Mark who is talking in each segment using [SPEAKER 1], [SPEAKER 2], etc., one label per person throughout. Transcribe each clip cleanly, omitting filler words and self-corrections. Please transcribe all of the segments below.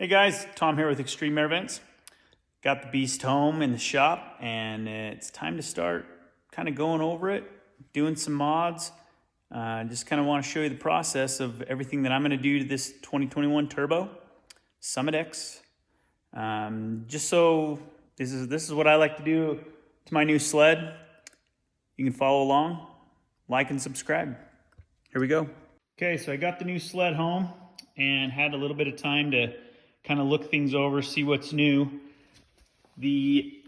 [SPEAKER 1] Hey guys, Tom here with Extreme Air Vents. Got the beast home in the shop and it's time to start kind of going over it, doing some mods. Just kind of want to show you the process of everything that I'm going to do to this 2021 Turbo Summit X. Just so this is what I like to do to my new sled. You can follow along, like and subscribe. Here we go. Okay, so I got the new sled home and had a little bit of time to kind of look things over, see what's new. The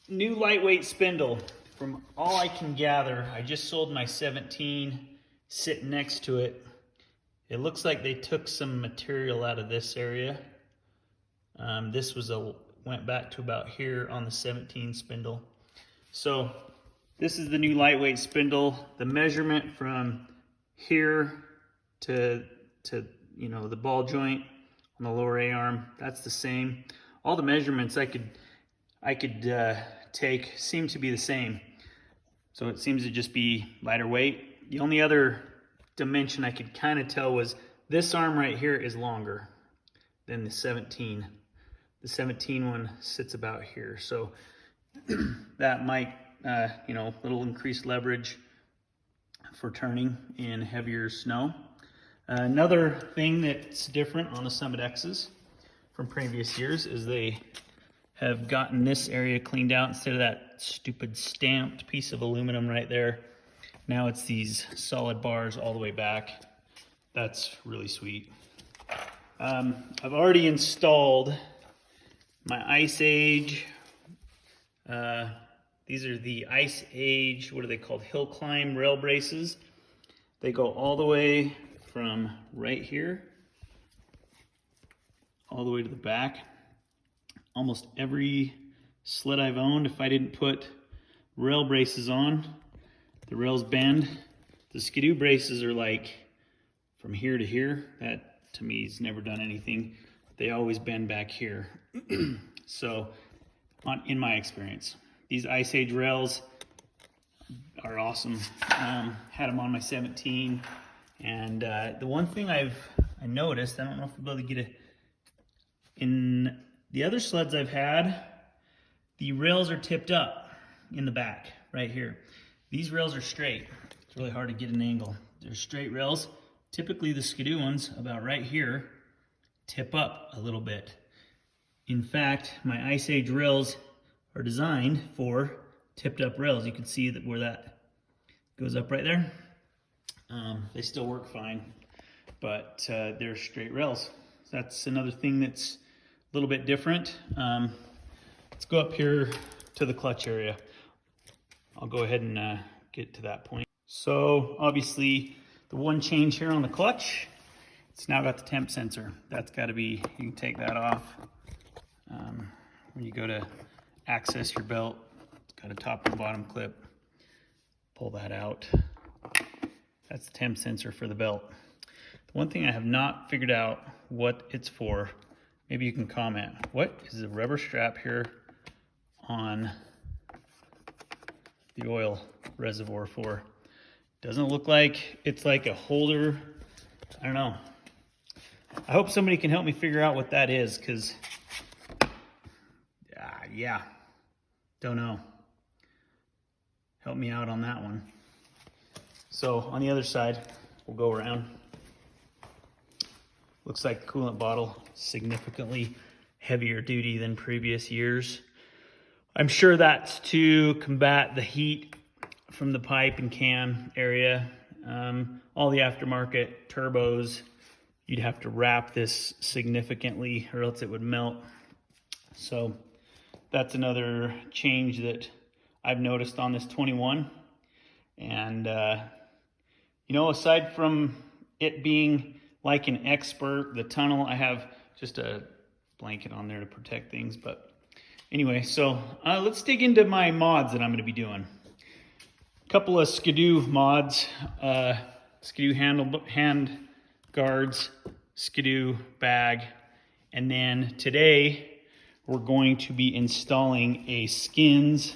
[SPEAKER 1] new lightweight spindle, from all I can gather, I just sold my 17 sitting next to it. It looks like they took some material out of this area. This went back to about here on the 17 spindle. So this is the new lightweight spindle. The measurement from here to the ball joint on the lower A-arm, that's the same. All the measurements I could take seem to be the same. So it seems to just be lighter weight. The only other dimension I could kind of tell was this arm right here is longer than the 17. The 17 one sits about here. So that might, little increased leverage for turning in heavier snow. Another thing that's different on the Summit X's from previous years is they have gotten this area cleaned out. Instead of that stupid stamped piece of aluminum right there, now it's these solid bars all the way back. That's really sweet. I've already installed my Ice Age. These are the Ice Age, what are they called? Hill climb rail braces. They go all the way from right here all the way to the back. Almost every sled I've owned, if I didn't put rail braces on, the rails bend. The Skidoo braces are like from here to here. That to me has never done anything. They always bend back here. So in my experience, these Ice Age rails are awesome. Had them on my 17. And the one thing I noticed, I don't know if we'll be able to get it, in the other sleds I've had, the rails are tipped up in the back, right here. These rails are straight. It's really hard to get an angle. They're straight rails. Typically the Skidoo ones, about right here, tip up a little bit. In fact, my Ice Age rails are designed for tipped up rails. You can see that where that goes up right there. They still work fine, but they're straight rails. That's another thing that's a little bit different. Let's go up here to the clutch area. I'll go ahead and get to that point. So obviously the one change here on the clutch, it's now got the temp sensor. That's got to be, you can take that off. When you go to access your belt, it's got a top and bottom clip. Pull that out. That's the temp sensor for the belt. The one thing I have not figured out what it's for, maybe you can comment. What is the rubber strap here on the oil reservoir for? Doesn't look like it's like a holder. I don't know. I hope somebody can help me figure out what that is, because yeah, don't know. Help me out on that one. So on the other side, we'll go around. Looks like the coolant bottle, significantly heavier duty than previous years. I'm sure that's to combat the heat from the pipe and cam area. All the aftermarket turbos, you'd have to wrap this significantly or else it would melt. So that's another change that I've noticed on this 21. And aside from it being like an expert, the tunnel, I have just a blanket on there to protect things. But anyway, so let's dig into my mods that I'm going to be doing. A couple of Skidoo mods, Skidoo hand guards, Skidoo bag, and then today we're going to be installing a Skinz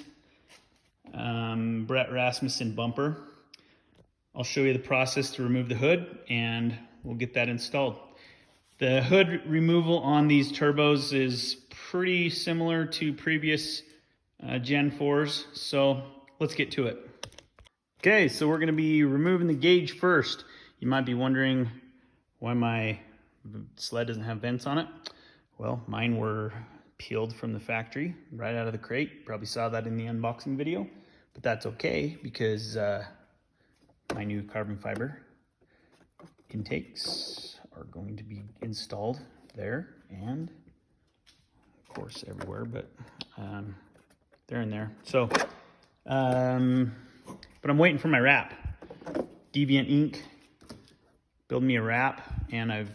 [SPEAKER 1] Rasmussen bumper. I'll show you the process to remove the hood and we'll get that installed. The hood removal on these turbos is pretty similar to previous Gen 4s, so let's get to it. Okay, so we're gonna be removing the gauge first. You might be wondering why my sled doesn't have vents on it. Well, mine were peeled from the factory, right out of the crate. Probably saw that in the unboxing video, but that's okay because my new carbon fiber intakes are going to be installed there and of course everywhere, but they're in there. So, but I'm waiting for my wrap. Deviant Ink build me a wrap, and I've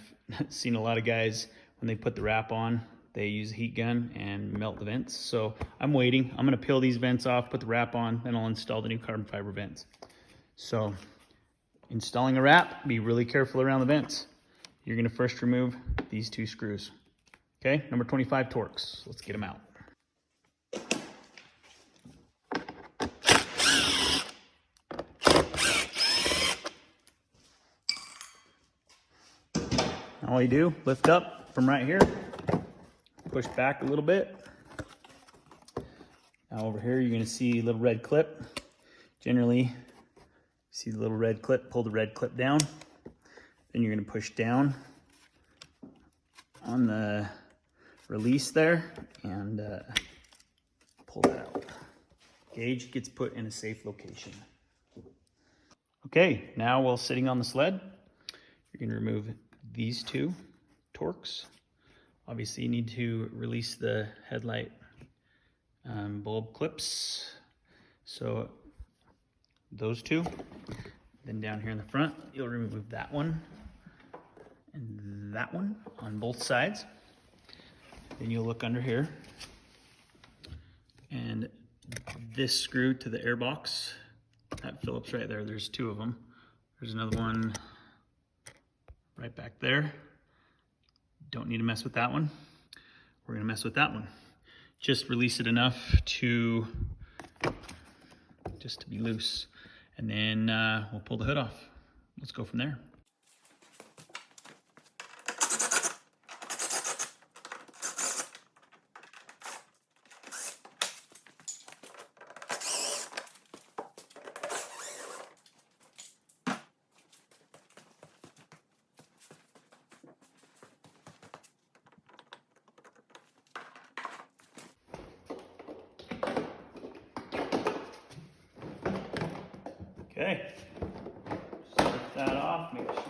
[SPEAKER 1] seen a lot of guys, when they put the wrap on, they use a heat gun and melt the vents. So I'm waiting. I'm gonna peel these vents off, put the wrap on, then I'll install the new carbon fiber vents. So installing a wrap, be really careful around the vents. You're gonna first remove these two screws. Okay, number 25 Torx. Let's get them out. All you do, lift up from right here, push back a little bit. Now over here, you're gonna see a little red clip. Generally, see the little red clip, pull the red clip down. Then you're gonna push down on the release there and pull that out. Gauge gets put in a safe location. Okay, now while sitting on the sled, you're gonna remove these two Torx. Obviously you need to release the headlight bulb clips. So those two. Then down here in the front, you'll remove that one and that one on both sides. Then you'll look under here, and this screw to the air box, that Phillips right there, there's two of them. There's another one right back there. Don't need to mess with that one. We're gonna mess with that one. Just release it enough to be loose. And then we'll pull the hood off. Let's go from there. Okay, just lift that off, make sure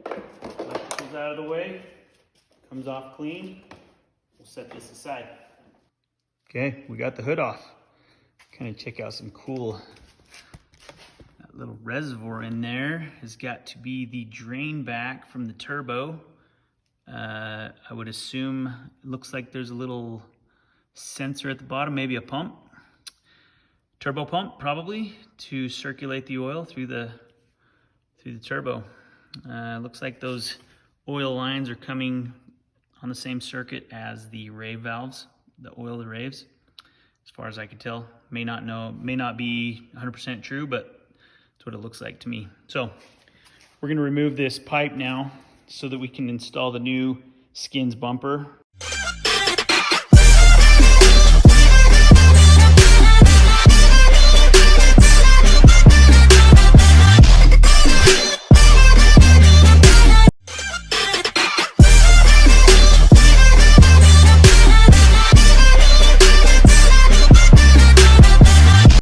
[SPEAKER 1] the electrical's out of the way, comes off clean. We'll set this aside. Okay, we got the hood off. Kind of check out some cool, that little reservoir in there has got to be the drain back from the turbo. I would assume, it looks like there's a little sensor at the bottom, maybe a pump. Turbo pump, probably, to circulate the oil through the turbo. Looks like those oil lines are coming on the same circuit as the rave valves, the oil of the raves. As far as I can tell, may not be 100% true, but that's what it looks like to me. So we're gonna remove this pipe now so that we can install the new Skinz bumper.